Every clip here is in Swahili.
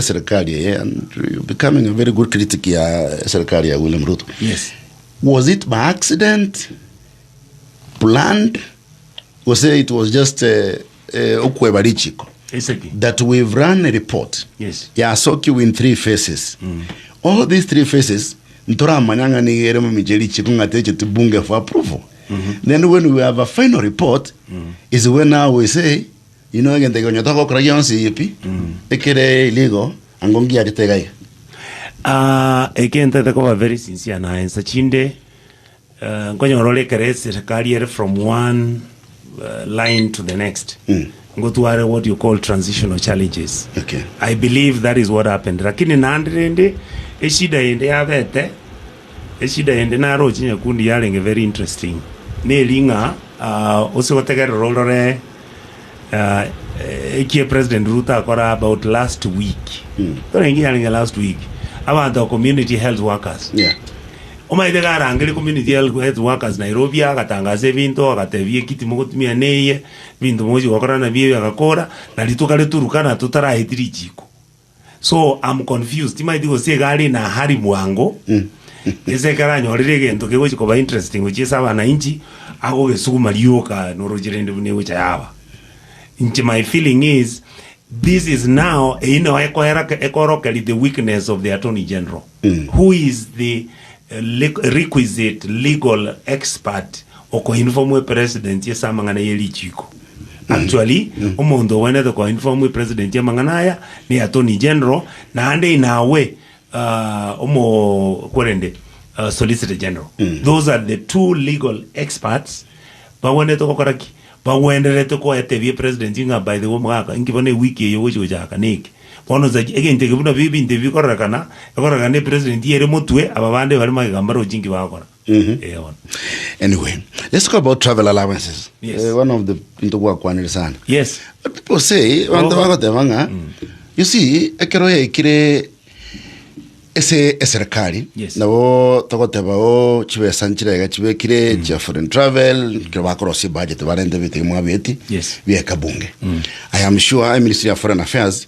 serikali, and you're becoming a very good critic ya serikali ya William Ruto. Yes. Was it by accident, planned, or say it was just that we've run a report? Yes. Yeah, Soki in 3 phases. All these 3 phases, ntora manyanga ni eremo mijeli chikunga teche tubunge for approval. Then when we have a final report, is when now we say, you know, again, they go nyotako krayonsi yipi, ekere illegal, angongi ajitegai. Again, that was very sincere na answer. Chinde, kwenye role kere serikali from one line to the next. Go to what you call transitional challenges. Okay. I believe that is what happened. Lakini naandrende, eshida ende yavete, eshida ende na roji nyakundi yalenge very interesting. Ne linga, also wategere rolore, Ekie President Ruto akora about last week. Torengi yalenge last week. About the community health workers. Yeah. Omaidegara angeli community health workers Nairobi akatangaza vinto akatevie kiti mugutumia neye vinto moji wakora na bie akakora na lituka leturukana tutara hitiri jiko. So I'm confused. Timaidigo se gari na hari mwango. Ese kara nyorire gento kewo chikoba interesting uchisa wana inchi ako gesuguma lioka norojirende bunewe chayawa. My feeling is this is now the weakness of the Attorney General, who is the requisite legal expert oko inform president yesa mangana yeli chiko. Actually, umondo wena to inform president ya mangana ni Attorney General na ande inawe Solicitor General. Those are the 2 legal experts. But when they talk koraki, but when they talk about the president inga by the womaka ingibone wiki yo jaka nik. Pono za again take buna bibi interview korakana president yere motwe ababande bari magambaro jingi bakora. Anyway, let's talk about travel allowances. Yes. One of the into work one sana. Yes. People say you see ekero ikire ese serikali na wo tokoteba o chibe sanchire chibe kire cha foreign travel kiba cross budget barende bite mwabeti bia kabunge. I am sure Ministry of Foreign Affairs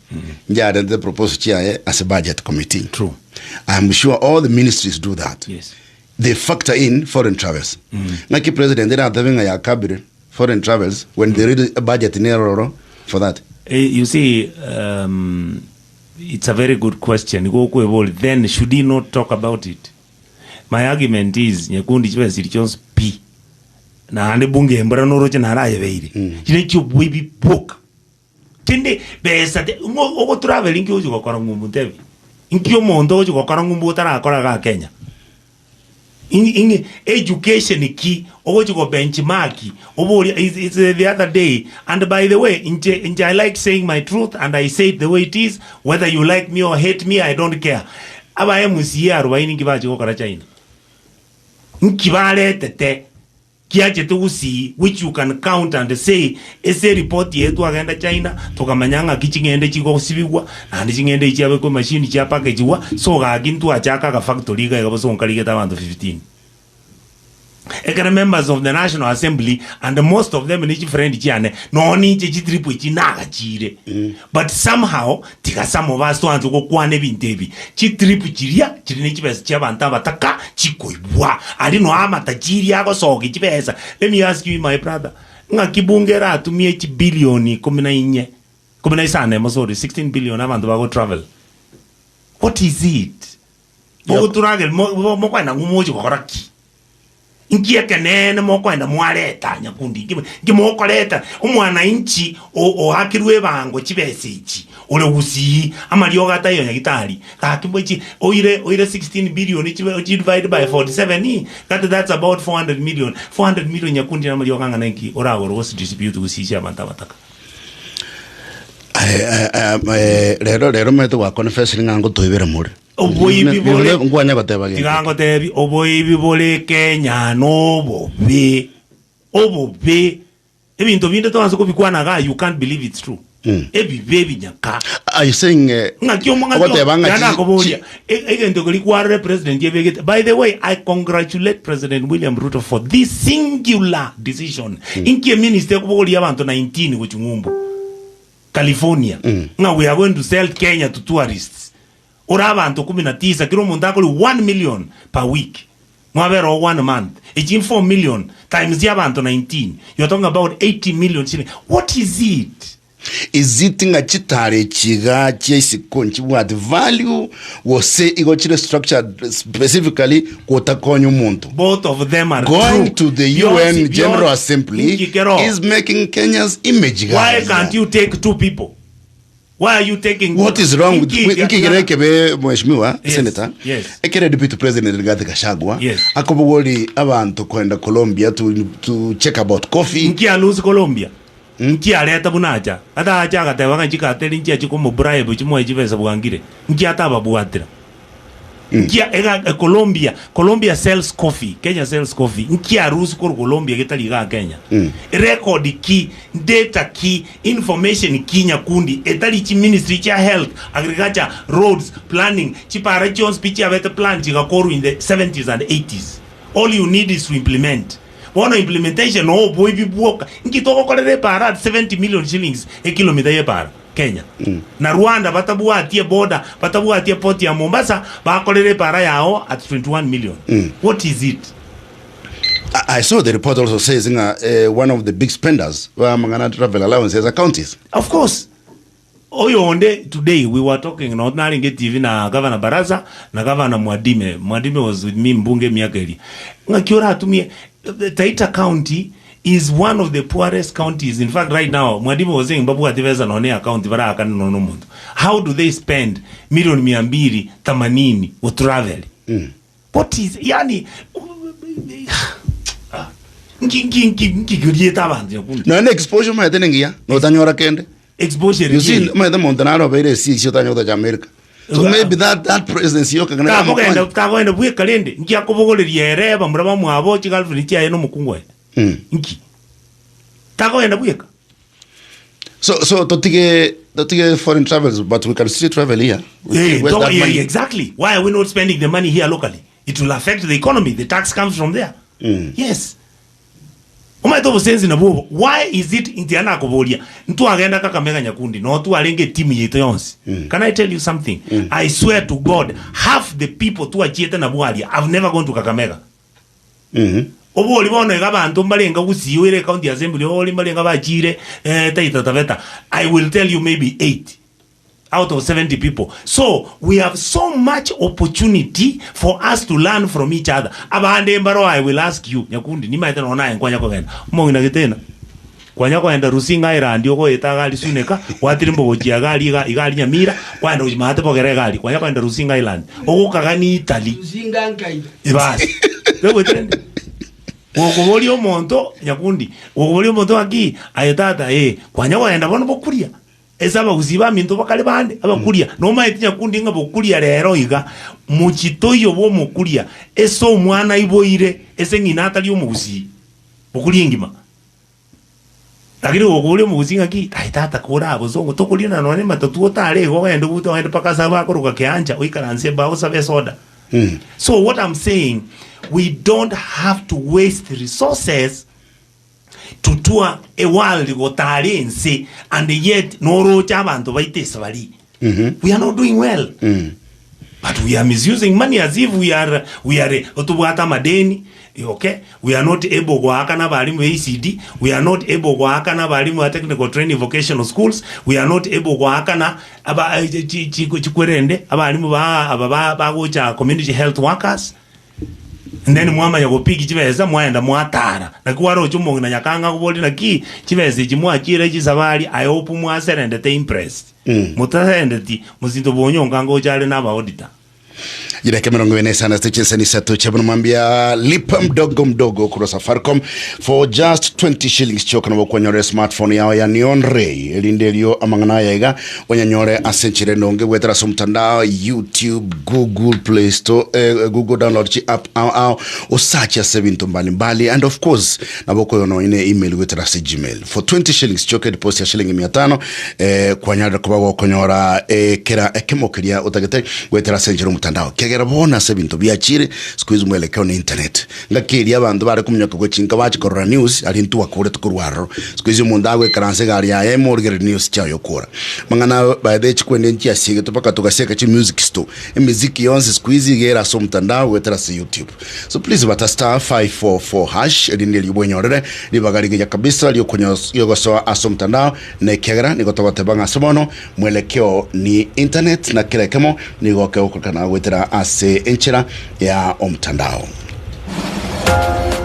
njare the propose chia as a budget committee. True. I am sure all the ministries do that. Yes. They factor in foreign travels. Naki president they are having a cabinet foreign travels when they read a budget in error for that. You see, it's a very good question. Then should he not talk about it? My argument is nyakundi chiwe silichons P. Na ande bunge mbara noroche na raye veiri. Chine chubwibi book. Tinde besa ogo traveling kyo juko kora ngumbu tevi. Inkyo mondo juko kora ngumbu tara kora ga Kenya. In education key over to go benchmark it's the other day, and by the way I like saying my truth and I say it the way it is, whether you like me or hate me I don't care. Aba emusia ruwaini kibaji ko kara China nkibale tete kiaje tusi which you can count and say ese report yetu agenda China tokamanyanga kichingende chiko sibigwa and chingende chiabe ko machine chia package wa so ga gintu achaka ka factory ga yabo so nkaligeta abantu 15 ekana members of the National Assembly and most of them ni friend chiane no ni chitripu chinaga chire but somehow tika some of us to anzo ko kwane bintebi chitripu chiria chirine chibesa chabanta bataka chikoibwa ali no amata chiria go soki chibesa. Let me ask you my brother, ngakibungera atumie bilioni 14 16 billion abantu bago travel. What is it? Bogo travel mo kwa na ngumoji ko koraki inkia kenene mo kwenda mwaleta nyakundi ngimo koleta umwana inchi o hakirwe bango chibesichi ole usi amalio gata yo nyagitali kakimbochi oire 16 billion chibe divide by 47 that's about 400 million nyakundi amalio kanga neki orago was distribute usisha bantabataka. Lero meto wa confess ngango toibera muri oboibi bole Kenya no obobe ebintu binde tonso ko bikwana ga you can't believe it's true. Ebi baby nyaka are you saying by the way I congratulate President William Ruto for this singular decision. Inki minister ko boli abantu 19 kuchungumbu California. We are going to sell Kenya to tourists. Ora abantu 19 kiro muntu akoli 1 million per week. Mwabero 1 month. It's in 4 million times the abantu 19. You're talking about 80 million shillings. What is it? Is it nga chitare chiga chesi konchi what value was say ego chile structured specifically kota konyu muntu. Both of them are going true. To the UN General Assembly is making Kenya's image. Why can't you take 2 people? Why are you taking? What is wrong with Nkigireke mheshimiwa senator? Yes. Ekere deputy president Rigathi Gachagua. Yes. Akobogoli abantu kwenda Colombia to check about coffee. Nkia lose Colombia. Nkia leta bunaja. Ata acha katebanga chikateli nkia chikomo bribe chimwe chivesa bwangire. Nkia taba buatira. Nkia Colombia sells coffee. Kenya sells coffee. Nkia rusi kor Colombia getaliga Kenya. Record key, data key, information key nyakundi. Etali chi ministry cha health, agriculture, roads, planning. Chipa regions picha better plan chikakoru in the 70s and 80s. All you need is to implement. One implementation no boy bi buoka. Nkitoko kolere para 70 million shillings a kilometer ye para. Kenya. Na Rwanda batabuwa atie border, batabuwa atie port ya Mombasa, bakolere para yao at 21 million. What is it? I saw the report also says one of the big spenders were Mangana travel allowances are counties. Of course. Oyonde today we were talking not naringe TV na Governor Baraza na Governor Mwadime. Mwadime was with me mbunge miakeli. Ngakiora atumie Taita County is one of the poorest counties. In fact, right now, Mwadime was saying, Babu Ativeza none account, vara akani no mundu. How do they spend million 280 or travel? What is, yani, no, an exposure my tenengia, no tanyora kende. Exposure. You see, my the Montanaro very see Shotanyota America. So maybe that presidency yoka kana kago enda bwe kalende ngia kobogole yere ba muraba mu abo chigal finitia yeno mukungwe nki tago enda bwe ka so totige foreign travels but we can still travel here. Exactly. Why are we not spending the money here locally? It will affect the economy. The tax comes from there. Yes. Why is it Indiana Kobolia? Ntu agenda Kakamega Nyakundi, no tu alenge team yeto yonsi. Can I tell you something? I swear to God, half the people to achieta na Bualia have never gone to Kakamega. Obo libono ngaba antombalenga usiwele county assembly oli mbalenga bachire Taita Taveta. I will tell you maybe 8 out of 70 people. So we have so much opportunity for us to learn from each other. Abande mbaro, I will ask you, Nyakundi, ni maitana onaye kwanya kwenda. Mongina getena. Kwanya kwenda rusinga ira ndio ko etagali suneka, watirimbo gochia gali igali nyamira, kwenda ujimate pogere gali, kwanya kwenda rusinga island. Okukagani Italy. Rusinga nkai. Ibasi. Lewe trend. Wokoboli omonto Nyakundi. Wokoboli omonto aki ayetata kwanya kwenda bono bokuria. Esaba uziba minto bakale bande abakulia no maitinya kundi nga bokulia rero iga muchitoyo bo mukulia eso mwana iboire ese ngina atali omuguzi bokulia ngima lakini wokole muguzi ngaki taitata kora abozongo tokulia na none matatu otale go ende buto ende pakasa bakoroka keanja oikaranse ba osabe soda. So what I'm saying, we don't have to waste resources to tour a world gotarense and yet no rocha abantu baitesa bali. We are not doing well. But we are misusing money as if we are otubwata madeni. Okay, we are not able go akana balimu ACD, we are not able go akana balimu technical training vocational schools, we are not able go akana aba chikwerende abalimu ba gocha community health workers. And then mwama yakopiki chiveza mwaenda mwatara na kuwaro chumongi na nyakanga kuboli na ki chiveza chimwa chire chisabali I hope mwaserende te impressed mutasende ti muzinto bonyonga ngochale na auditor. Jireke mrongo wene sana stiche ni sato chabano mambia lipa mdogo kuro Safaricom for just 20 shillings choka na wakwanyore smartphone yao ya Neon Ray elindelio amangana yaiga wanyanyore asenchire nonge wetera sumtandao YouTube, Google Play Store, Google download chi app au usachi ya sevinto mbali and of course na wako yono ine email wetera si Gmail for 20 shillings choka deposit ya shilingi 500 kwanyore kwa wakonyora kera kemo kiria utagete wetera senchire mtandao kegera bona se bintu biachire squeeze mwelekeo ni internet ngakiri abantu bare kumnyoka ko chinka bachi korora news ali ntu akore tukurwaro squeeze mundagwe karanse gari ya emorgere news chayo kora mangana baade chikwende ntia sige tupaka tukaseka chi music store emiziki yonse squeeze gera so mtandao wetera se YouTube so please bata star 544 hash edinde libonyorere libagari ya kabisa lio kunyo yogoso aso mtandao na kegera nigotobote banga somono mwelekeo ni internet na kile kemo nigoke ukukana wetera ase enchera ya omtandao.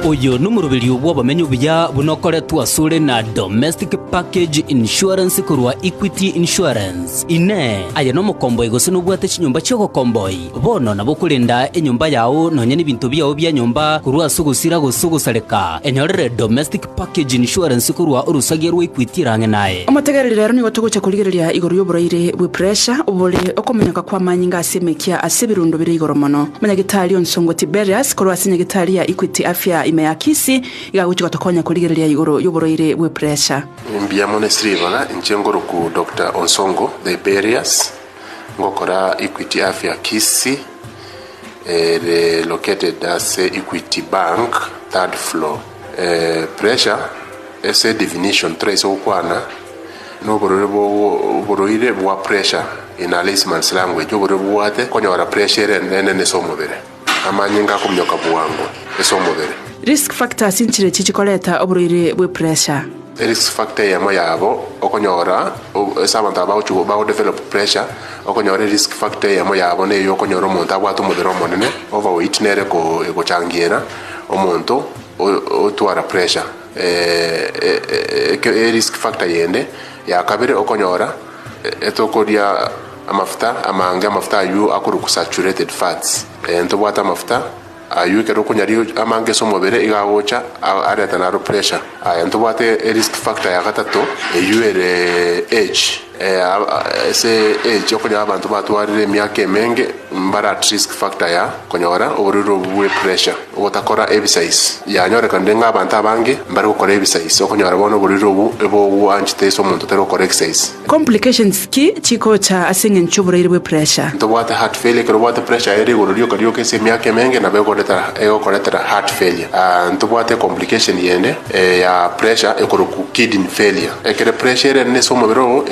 Uyu numurubiri ubwo bamenye ubuya bunokoretwa sure na domestic package insurance kurwa Equity Insurance ine aya no mukomboy gose nubwate chinyumba cyo komboy bono nabo kurinda enyumba yawo nonye n'ibintu byawo bya nyumba kurwa sugusira gusugusareka enyorere domestic package insurance kurwa urusagerwa Equity range naye amategerere rero nigo tuguce kurigereria igoro y'uburayire we pressure ubole okomenyaka kwa manyinga asemekia asebirundo bire igoro mono manyagitali onsongo Tiberius kurwa sinyagitali ya Equity afya imeyakisi igaguchi gatokonya kurigereria igoro y'uburayire we pressure mbia monesri bana incengoro ku Dr. Onsongo the Tiberius ngokora Equity afya kisi located as Equity Bank third floor pressure as a definition trace okwana no borore bo pressure in a layman's language borore wate konyora pressure nene somobere amanyinga kumyoka buwango esomobere risk factors inchire chichikoleta oburire we pressure risk factor yamo yabo okonyora sabanta bawo develop pressure okonyora risk factor yamo yabo ne yo okonyora omuntu abwata omubiro monene overweight nere ko changiera omuntu otwara pressure risk factor yende yakabire okonyora etokoria amafuta yu akuru saturated fats entobwata amafuta ayu kero kunyari amange somobere igagocha areta na pressure entobwate risk factor ya gatatu ere age ese age okunya abantu batwarire myaka emenge mbara risk factor ya konyora oburiro bwe pressure otakora exercise yanyoreka ndenga abantu abange mbari gukora exercise okunyora bono oburiro ebo anchiteso omuntu tero gukora exercise complications ki chikocha asengen chuburire bwe pressure ntobwate heart failure kero bwate pressure ere gororyo kariyo kese myaka emenge na bego koleta heart failure ntobwate complication yende ya pressure ekoroku kidney failure ekere pressure ne somobero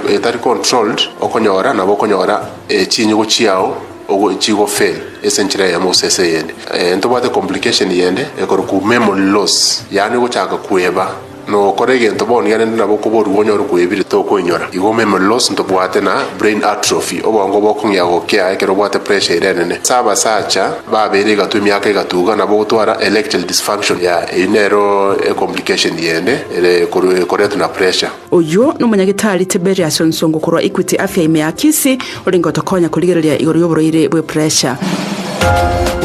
etari controlled okonyora nabo okonyora chinyo chiao ochigo fail essentially ya mosese yende ntobwate complication yende ekoroku memory loss yani gochaka kueba no korege ntoboni yani nabo kuboru wonyoro kuebire to koinyora igo memory loss ntobwate na brain atrophy obongo bokunya gokea ekero bwate pressure irene saba sacha babere gatu myaka gatuga nabo gutwara erectile dysfunction ya inero complication yende ere koretu na pressure uyu n'umunyagitari Tiberius Onsongo kurwa Equity afya imeyakisi ulingo tokonya kurigereria igoro y'uburayire bwe pressure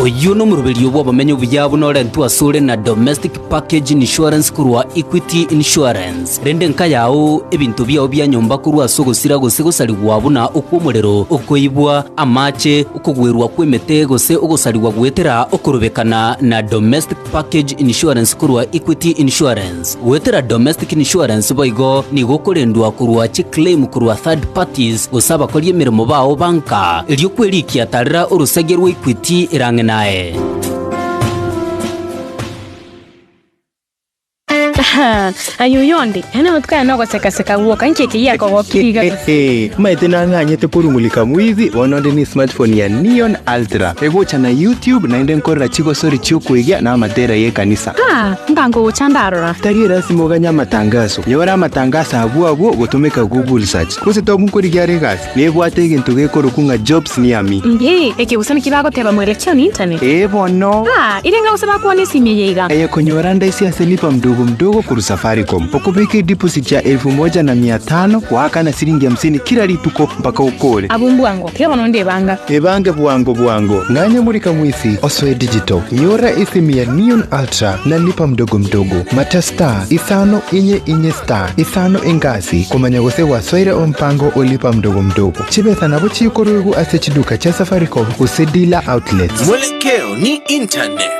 uyu no murubiri ubwo bamenye ubyabo no rentu asure na domestic package insurance kurwa Equity Insurance rende nka yawo ebintu byawo bya nyumba kurwa sogosira gose gosarigwa buna okumurero okoibwa amache okugwerwa kwemete gose ogosarigwa gwetera okurubekana na domestic package insurance kurwa Equity Insurance wetera domestic insurance boigo ni gokorendwa kurwa chi claim kurwa third parties gosaba kori emirimo bawo banka elyo kwerikia tarira urusagerwa Equity irange nae ayo yondi ana utkaya no seka woka ncheke yako wapiga maitena nganyete porumulika mwizi ononde ni smartphone ya Neon Ultra egocha na YouTube na inde nkorera chigo sori chukwigia na matera ye kanisa ngango uchandarora tari rasimo ganya matangazo nyora matangazo abuabu gotumeka Google search kuse to mukuri gyare gas nebwate gintu gekoro kunga jobs ni ami eke usana kibago teba mwelekeo ni internet bono irenga usaba kwa nisi miyega konyora ndaisi aselipa mdogo kuru Safaricom pokubeke deposit ya 1500 waka na shilingi 50 kila lituko mpaka ukole abumbuango teba nonde banga ebange buango nganye murika mwisi oswe digital nyora isimu ya Neon Ultra na lipa mdogo mata star isano inye star isano engasi kumanya gose waswaire ompango olipa mdogo chibesa nabo chikorugu asechiduka cha Safaricom usedila outlets mwelekeo ni internet.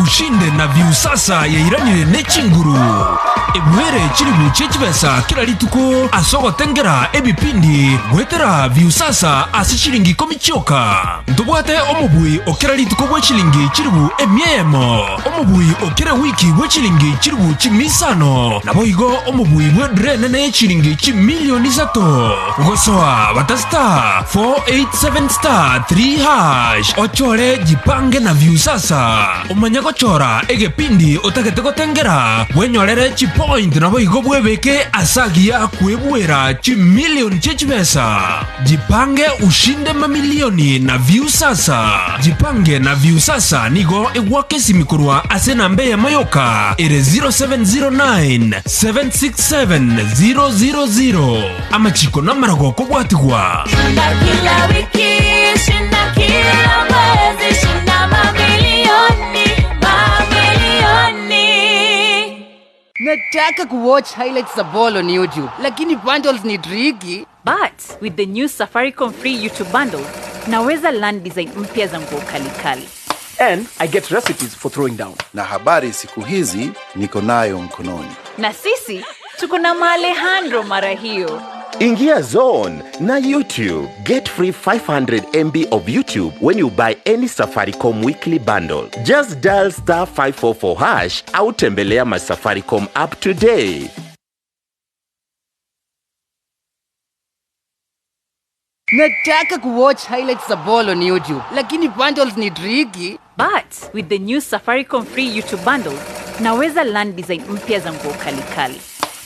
Ushinde na viusasa ya iranire nechinguru ebwere chiribu chechibesa kila lituko asogo tengera ebipindi gwetera viusasa ase chilingi 10 choka ntubwate omubui okera lituko bwe chilingi chiribu emiemo omubui okera wiki bwe chilingi chiribu chimisano naboigo omubui bwe drenene chilingi chimilioni zato gosoa batasta 487*3# ochore jipange na viusasa umanya gochora egepindi otagete gotengera wenyorere chipoint naboigo bwebeke asagia kwebwera chimilioni chechibesa jipange ushinde mamilioni na viusasa jipange na viusasa nigo egwake simikurwa ase nambe ya mayoka ere 0709-767-000 amachiko namarago kobwatigwa shinda kila wiki shinda kila mwezi shinda mamilioni nataka kuwatch highlights za ball on YouTube lakini bundles ni tricky. But with the new Safaricom free YouTube bundle naweza learn design mpya za nguo kali. And I get recipes for throwing down. Na habari siku hizi niko nayo mkononi. Na sisi tuko na Alejandro mara hiyo. Ingia Zone na YouTube. Get free 500 MB of YouTube when you buy any Safaricom weekly bundle. Just dial *544# au tembelea my Safaricom app today. Nataka kuwatch highlights za ball on YouTube lakini bundles ni tricky. But with the new Safaricom free YouTube bundle naweza learn design mpya za nguo kali.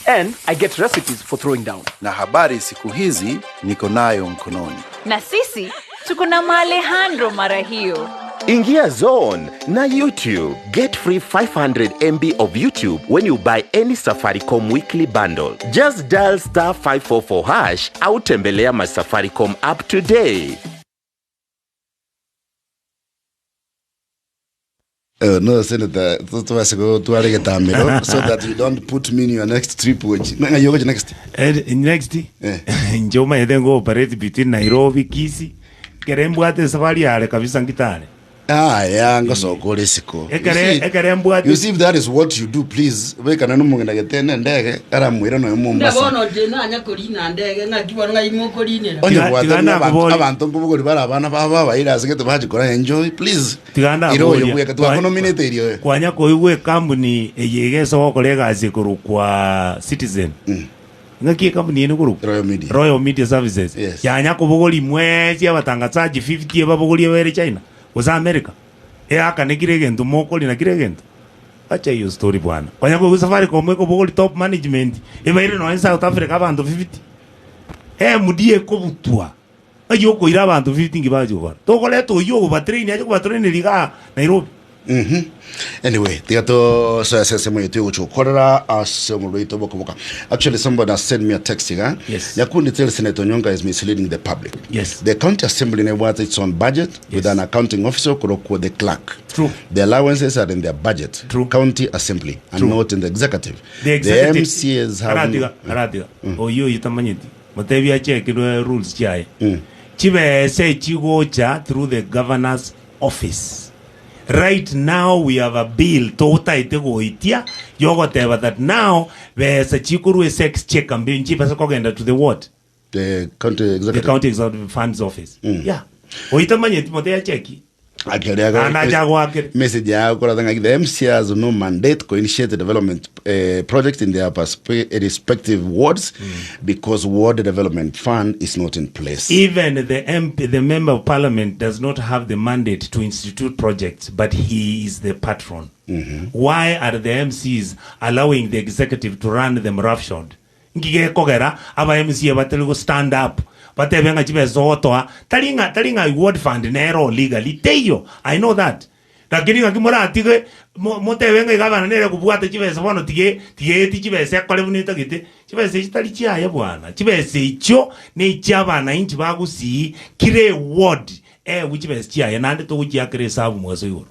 And I get recipes for throwing down. Na habari siku hizi niko nayo mkononi. Na sisi tuko na Alejandro mara hiyo. Ingia Zone na YouTube. Get free 500 MB of YouTube when you buy any Safaricom weekly bundle. Just dial *544# au tembelea my Safaricom app today. No, Senator, so that you don't put me in your next trip. Next? Next? Njoma yedengo operate between Nairobi, Kisi, Kerembwate safari yale kabisa ngitane. Yeah, so kole siko. You see if that is what you do, please. We can no munga getene ndege ara mwira no Mombasa. Ndabono dena anya kolina ndege ngakiwa ngaimo koline. Onye bwate abantu ngubugori barabana baba ira zigete bajikora enjoy please. Tiganda iro yo bwe katwa nominate iriyo. Kwanya ko iwe company eyegeso okolega azikuru kwa Citizen. Ngaki company ene kuru Royal Media Services. Yes. Yanya kubugori mwezi abatangazaji 50 babugori were China. Uza America. Aka nekiregento mokoli na kiregento. Acha hiyo story bwana. Kwanya ko Safaricom ko bogoli top management. Ibaire no in South Africa abantu 50. Mudie ko butwa. Ayo ko ira abantu 50 ngibaje kwa. Tokole to yo ba train aje ko train liga Nairobi. Anyway, tigato so assessment yetu uchokorera asomulito bokoboka. Actually somebody has sent me a text here. Yes. Yakundi tell Senator Onyonka is misleading the public. Yes. The county assembly never its own budget with an accounting officer kuroko the clerk. True. The allowances are in their budget. True. County assembly and not in the executive. The executive MCs have Aradiga. Oyo yitamanyiti. Motebi ache kidwe rules chai. Chibe say chigocha through the governor's office. Right now we have a bill tota itego itia yogoteva that now there's a chikuru sex check and being cheap as kogenda to the what? The county executive. The county executive funds office. Yeah. Oitamanye timotea cheki. Message ya the MC has no mandate to initiate the development project in their respective wards because ward development fund is not in place. Even the MP, the member of parliament, does not have the mandate to institute projects, but he is the patron. Why are the MCs allowing the executive to run them roughshod? Ngige kogera aba MC abatelu stand up. But benga chibe zotoa talinga ward fund nero legally teyo. I know that. Lakini ngakimora atige mote benga gavana nere kubwata chibe sobono tige chibe se kole bunita gite chibe se chitali chia ya bwana chibe se icho ne chabana inchi bagusi kire ward which be chia ya nande to uji akire sabu mweso yoro.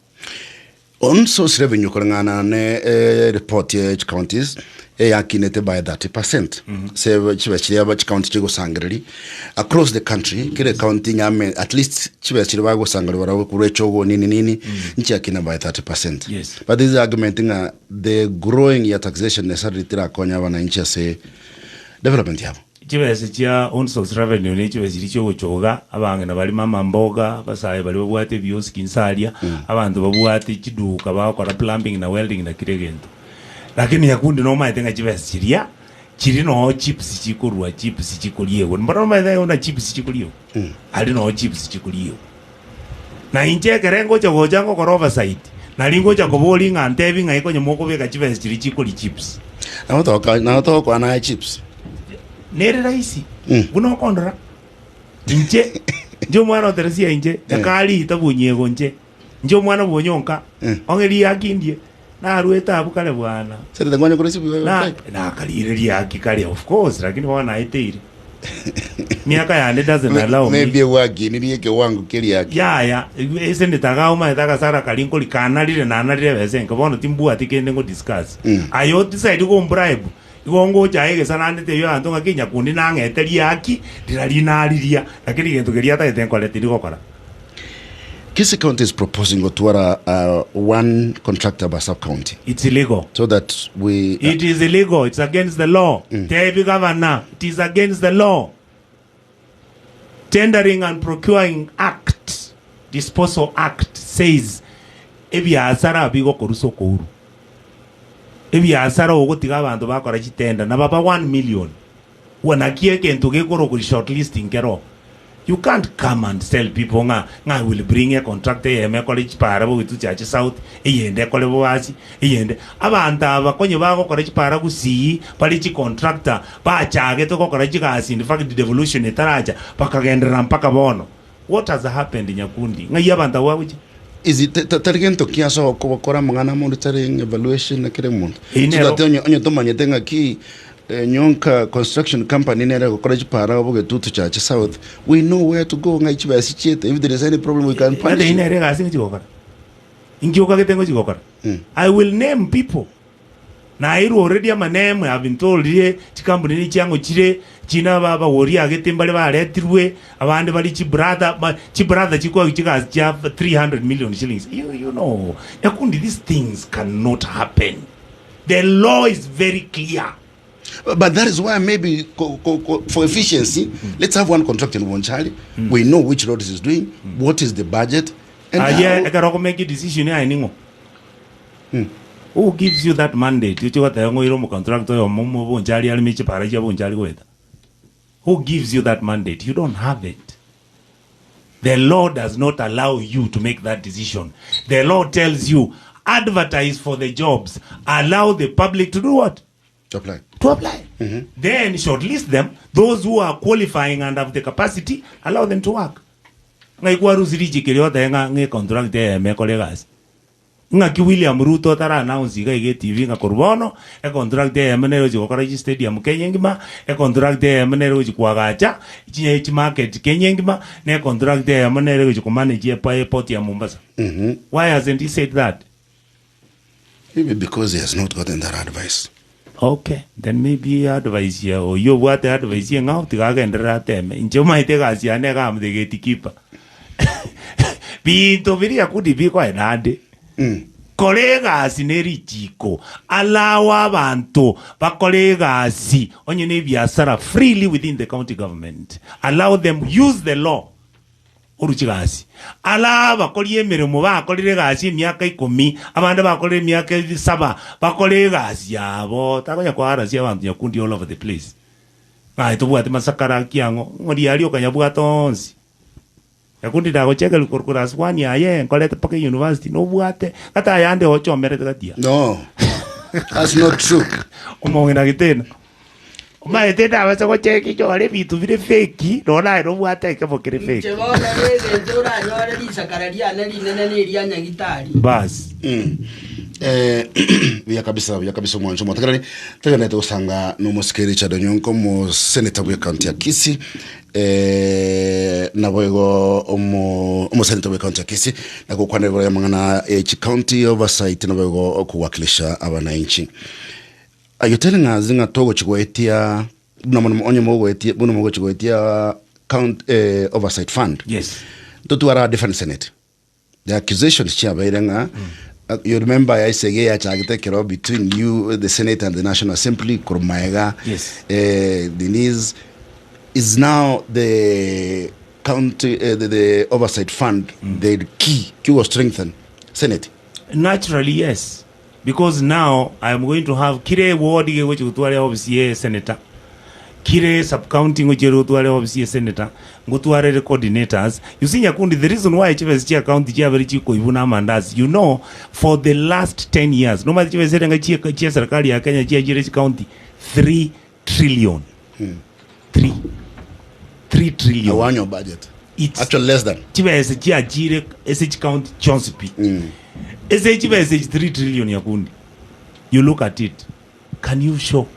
On source revenue kurangana ne report ya counties yakinete by 30%. Se chibe ba county chigo sangri across the country kile county ngame at least chibe ba go sangri wara kurecho nini nchi yakina by 30%. Yes. But this is argumenting the growing ya taxation necessarily tira konya wana nchi se development yabo. Chibese chia on source revenue ne chibese licho gochoga abange na bali mama mboga basaye bali babwate bios kinsalia abantu babwate chiduka bakora plumbing na welding na kiregento lakini yakundi no maitenga chibese chiria chiri no chips chikurwa chips chikuliyo mbona maitenga ona chips chikuliyo ali no chips chikuliyo na inje kerengo cha gojango korova site na lingo cha koboli ngantebi ngaiko nyomoko beka chibese chiri chikuli chips na to kwa na chips nere raisi buno kondora inje njo mwana oteresia inje yakali tabunye nje njo mwana bonyonka ongeri yakindie na arueta abukale bwana sere ngwanya kurisi na kalire yakikali of course lakini wana aiteire miaka ya doesn't allow me maybe wagi ni yeke wangu kili yake ya ese nditaka uma nditaka sara kalinko likana lile na analile bese ngabona timbu atikende ngo discuss ayo decide go bribe igongo chaege sana ndete yo antonga kinya kundi na ngeteri yaki diralina aliria lakini gento geria ta etenko leti gokora. Kisi County is proposing to one contractor by sub-county. It's illegal. So that we... It is illegal. It's against the law. Tebi governor, it is against the law. Tendering and Procuring Act, Disposal Act says, ebi asara bigo koruso kouru. Ebi asara ogotiga abantu bakora chitenda na baba 1 million. Wanakie kento gekoro ku shortlisting kero. You can't come and tell people nga will bring a contractor yeme college para bo itu chache south eyende kole boasi eyende abanta abakonye bago college para gusi pali chi contractor ba chage to kokora chigasi in fact devolution etaraja pakagendera mpaka bono. What has happened in Nyakundi ngai abanta wabuji is it targento kiaso ko kora mangana monitoring evaluation na kire muntu so that onyo to manyetenga ki Onyonka construction company nere college para oboge tutu chache south we know where to go ngai chiba sichete if there is any problem we can punish ade inere ga singi chigokara ingioka getengo chigokara I will name people na iru already ama name have been told ye chikambuni ni chango chire china baba wori agetimbale baretirwe abande bali chi brother chiko chiga 300 million shillings you know Nyakundi these things cannot happen. The law is very clear. But that is why maybe for efficiency, let's have one contract in one child. We know which road is doing, what is the budget. And I can make a decision here. Who gives you that mandate? Who gives you that mandate? You don't have it. The law does not allow you to make that decision. The law tells you, advertise for the jobs. Allow the public to do what? To apply. Then shortlist them. Those who are qualifying and have the capacity, allow them to work. Ngai kwa ruziriji kiliota nge contract ya me colleagues. Ngaki William Ruto tara announce ga TV nga korbono e contract ya menero jikokora stadium kenyengima e contract ya menero jikwagacha chinye chi market kenyengima ne contract ya menero jikomanage airport ya Mombasa. Why hasn't he said that? Maybe because he has not gotten that advice. Okay, then maybe advice here or you what advice here now to gagendera teme injo maite gasi ane ga mdegeti kipa binto biri yakudi biko enade kolega sineri chiko allow abantu bakolega si onye ne biasara freely within the county government, allow them use the law uruchigasi ala bakolie mirimo bakolire gasi myaka 10 abandi bakolire myaka 7 bakolire gasi yabo takonya kwa arasi abantu Nyakundi all over the place ngai to bwate masakara kiango ngodi alio kanya bwatonsi Nyakundi dago cheka lukorkoras kwani aye kolete pake university no bwate kata yande ocho merete katia no that's not true omongena gitena Maete dawa sa cheki chole bitu vile fake no na no bwate ke bokere fake chebona rege zora nyore li sakararia na li nene ria nyagitari bas vya kabisa mwanzo mwatakani tegane to sanga no moske Richard Onyonka mo senator wa county ya Kisii na boygo omo senator wa county ya Kisii na kukwanira ya mangana county oversight na boygo kuwakilisha abananchi Are you telling us nga togo chigwetia onye mogo chigwetia count oversight fund? Yes. Totu ara different Senate. The accusations chia bairenga. You remember I say yeah between you, the Senate, and the National Assembly. Kurmaega. Yes. Denise is now the county the oversight fund. The key was strengthened. Senate. Naturally, yes. Because now I am going to have kire ward which utwale office senator, kire sub-county which utwale office senator, ngutwale the coordinators. You see Nyakundi, the reason why chief chia county chia very chiko ibuna mandazi, you know, for the last 10 years, no matter chief serenga chia serikali ya Kenya chia jire county 3 trillion. 3 trillion. One your budget. It's actually less than. Chief chia jire SH county Chonsipi. SH 3 trillion Yakundi. You look at it. Can you show?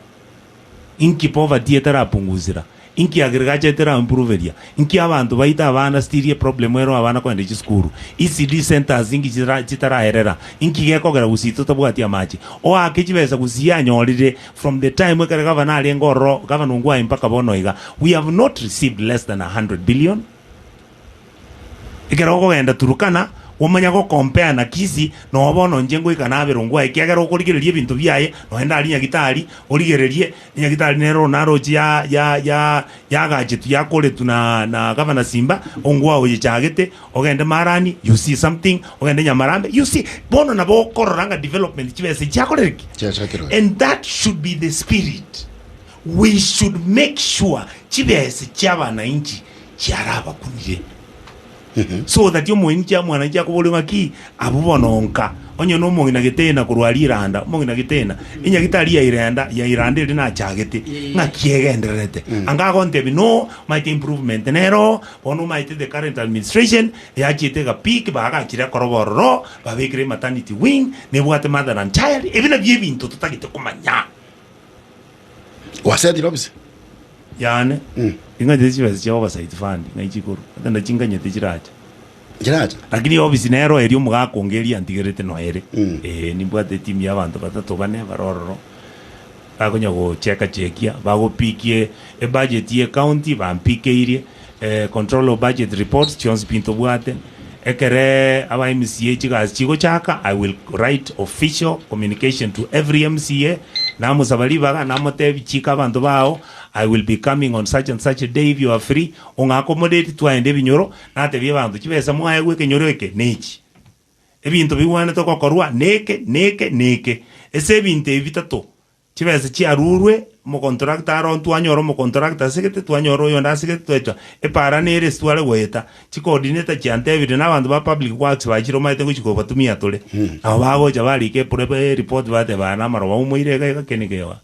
Inki poverty etara punguzira. Inki agriculture etara improveria. Inki abantu baita abana stirie problem wero abana kwenda chiskuru. ECD centers inki chitara herera. Inki gekogera usito tabwati amachi. O akechibesa kusia nyolide from the time we kare governor alengoro governor ngwa impaka bonoiga. We have not received less than 100 billion. Ikero kogenda turukana umanya go compare na kisi no bono njengo ikanabe rongwa ikiagera ukurigererie ibintu byaye no henda ali nyagitari urigererie nyagitari nero naro ya gajetu yakole tuna na governor Simba ongwa oye chagete ogende marani you see something ogende nyamarambe you see bono na bo kororanga development chibese chakoleriki and that should be the spirit. We should make sure chibese chabana inchi charaba kunire. So that you moinja mwana nja kubolunga ki abubononka onyo no mongina gitena kurwaliranda mongina gitena inya gitari ya iranda iri na chagete nga kiegenderete anga gonte no might improvement nero onu might the current administration ya chite ga peak baga kira koroboro ba bikire maternity wing ne bwate mother and child even if yibintu tutagite kumanya wasedi lobisi yane inga desiwe oversight fund ngaichikuru atanda chinganya tichiracha lakini obviously nero eri omugakongeria antigerete no ere nimbwate team ya bantu batatu bane barororo bagonya go chekia bagopikie e budget ye county bampikeirie control of budget reports chons pinto bwate ekere aba MCA chigas chigo chaka. I will write official communication to every MCA namo sabalibaga namo tebi chika bantu bao. I will be coming on such and such a day if you are free. Onga accommodate twaende binyoro na tebi bantu chibesa mwaye gweke nyoro eke nechi ebintu biwana to kokorwa neke ese bintu evitato chibesa chiarurwe mo contractor on twanyoro mo contractor segete twanyoro yonda segete twetwa e para nere stwale weta chi coordinator chante evident na bantu ba public works ba chiro maite kuchiko batumia tole abago jabali ke pure report bate bana maro umuire ga kenikewa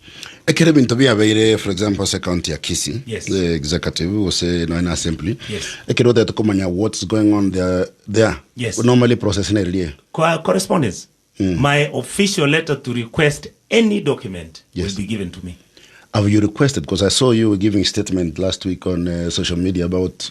ekere bintu bya beire for example se county ya Kisii. Yes. The executive was say no in assembly. Yes. Ekero that komanya what's going on there. Yes. We normally process in earlier correspondence. My official letter to request any document will be given to me. Have you requested? Because I saw you giving statement last week on social media about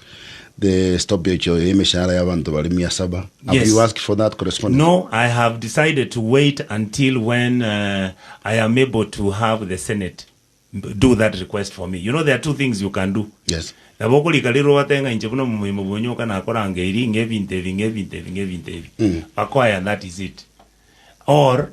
the stoppage of emishara yabantu bali 700. Have you asked for that correspondence? No, I have decided to wait until when I am able to have the Senate do that request for me. You know, there are two things you can do. Yes. Nabokoli kaliro watenga inchebuno mubonyoka na koranga iri ngevintevi. Acquire, and that is it. Or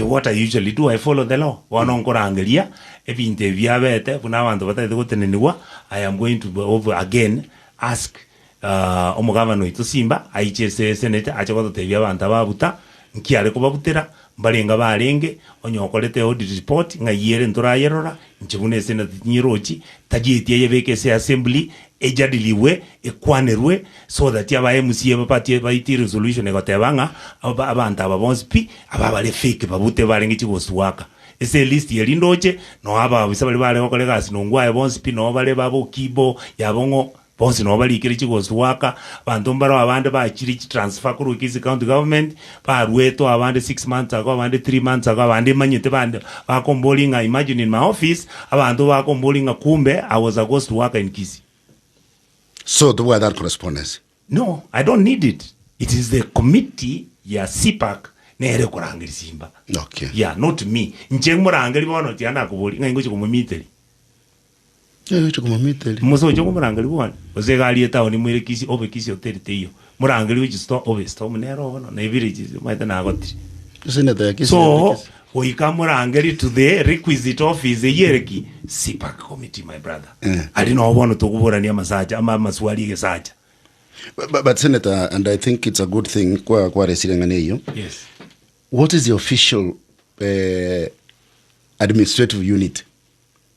what I usually do, I follow the law. Wanonkorangelia evintevi abete buna bantu batete goteneniwa. I am going to over again ask omugavano ito Simba aichese senete achakoto tebya bantu ababuta nkiare kubabutera mbalenga balenge onyokolete audit report ngayere nturayerora nchibune senate nyirochi tajitie yebeke se assembly ejadiliwe ekwanerwe so that yaba MCA bapatie baiti resolution egotebanga abantu ababonspi ababale fake babute balenge chigoswaka ese list yelindoche no aba bisabali bale okolegasi nongwaye bonspi no bale babo kibo yabongo bonsi no bali kiri chigoswaka bantu mbaro abande ba chiri transfer kuru Kisii county government ba rueto abande 6 months ago abande 3 months ago abande manyete bande ba kombolinga. Imagine in my office abantu ba kombolinga kumbe I was a ghost worker in Kisii. So do I that correspondence? No, I don't need it. It is the committee ya CPAC nere kurangiri simba. Okay. Yeah, not me. Ncheng murangiri bono tiana kubuli ngai ngochi kumumiteri. Ngochi kumumiteri. Muso jo murangiri bono. Ozegali eta ni mwire kisi obe kisi hoteli teyo. Murangiri which store obe store munero bono na village maita na gotri. Senator ya kisi. So oikamurangiri to the requisite office yereki sipak committee my brother. Ali no bono tokuburania masaja ama maswali gesaja. But Senator, and I think it's a good thing kwa resirengane. Yes. What is the official administrative unit?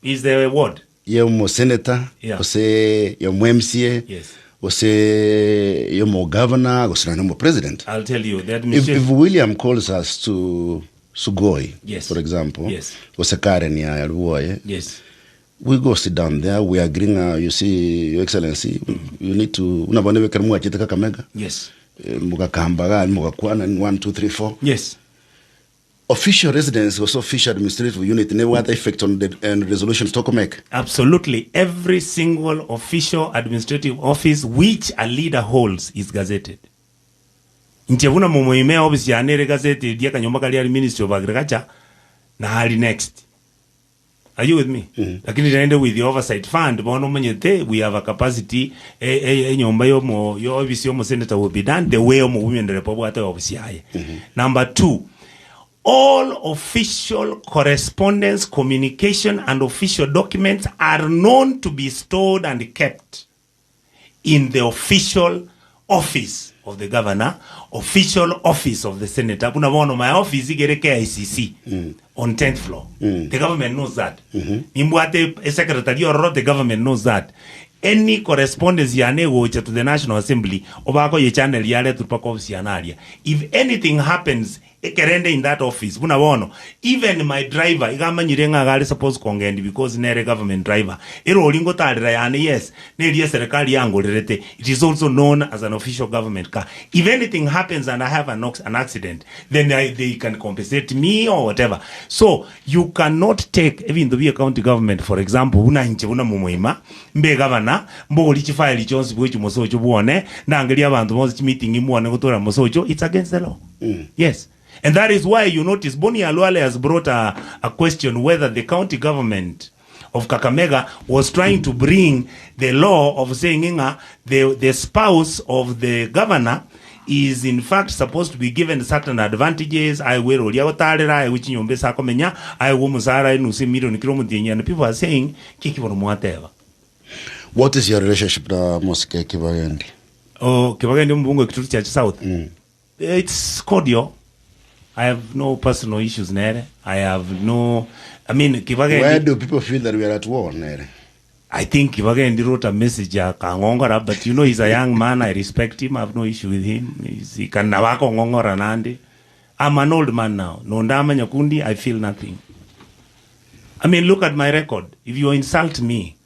Is there a word? Yomo senator, ose yomo MCA, yes. Ose yomo governor, ose yomo president. I'll tell you, the administrative... If William calls us to Sugoi, yes. for example, yes. Ose Karen ya Ruoye, yes. We go sit down there, we are agreeing, you see, Your Excellency, you need to, unabonewe karimu achite Kakamega. Yes. Muga Kambaga, Muga Kwana, 1, 2, 3, 4. Yes. Official residence, also official administrative unit, never had effect on the resolutions to make. Absolutely. Every single official administrative office which a leader holds is gazetted. Nchevuna mumoime office ya nere gazetted, diya kanyomba kali Ministry of Agriculture, na hali next. Are you with me? Lakini naende with the oversight fund, bono manyete, we have a capacity, nyomba yomo, yo office yomo senator will be done, the way yomo women the republic office yae. Number 2, all official correspondence, communication, and official documents are known to be stored and kept in the official office of the governor, official office of the senator. My office is KICC on 10th floor. The government knows that. A secretary or the government knows that. Any correspondence to the National Assembly, if anything happens in that office, even my driver, supposed because nere government driver, yes, it is also known as an official government car. If anything happens and I have an accident, then they can compensate me or whatever. So you cannot take, even the county government, for example, mbe governor, file it's against the law. Yes. And that is why you notice Boni Alwale has brought a question whether the county government of Kakamega was trying to bring the law of saying the spouse of the governor is in fact supposed to be given certain advantages. And people are saying, what is your relationship with Mosque Kibagendi? Oh, Kibagendi Mbungo Kituru Church South. It's cordial. I have no personal issues, Nere. I have no... I mean, Kibagendi... Where do people feel that we are at war, Nere? I think Kibagendi wrote a message, Kangongora, but you know, he's a young man. I respect him. I have no issue with him. He can nawako ngongora nandi. I'm an old man now. Nondama nyakundi, I feel nothing. I mean, look at my record. If you insult me,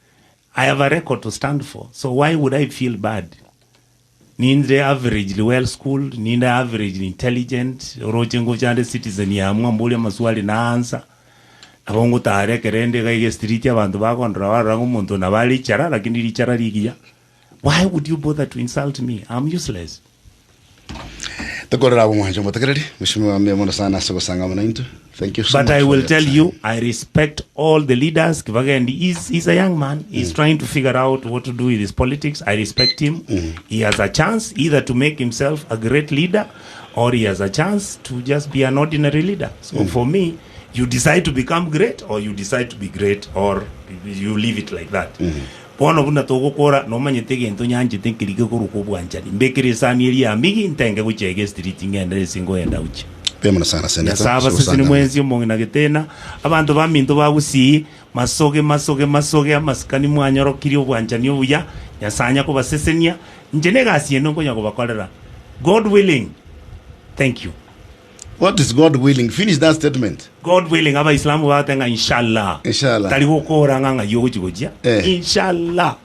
I have a record to stand for. So why would I feel bad? Ninde averagely well schooled, ninde averagely intelligent, orochengo chande citizen ya mwambule maswali na answer. Abongo tare kerende kaige street ya bantu bako ndra rangu muntu na bali chara lakini lichara ligia. Why would you bother to insult me? I'm useless. Thank you so much. But I will tell you, I respect all the leaders. Kibagendi he's a young man. He's trying to figure out what to do with his politics. I respect him. He has a chance either to make himself a great leader or he has a chance to just be an ordinary leader. So for me, you decide to become great or you decide to be great or you leave it like that. Pono buna togo kora no manyetege ento nyanje tenkirike kuru kubwanjani mbekere saniri ya migi ntenge kuchege street ngende singo enda uchi pema sana senator saba sisi mwenzi umongi na getena abantu baminto bagusi masoge amaskani mwanyoro kiri obwanjani obuya yasanya ko basesenia njene gasi eno konya ko bakolera God willing. Thank you. What is God willing? Finish that statement. God willing, aba Islamu wa tenga inshallah. Inshallah. Tali ko ranga nga yogo chigojia. Inshallah.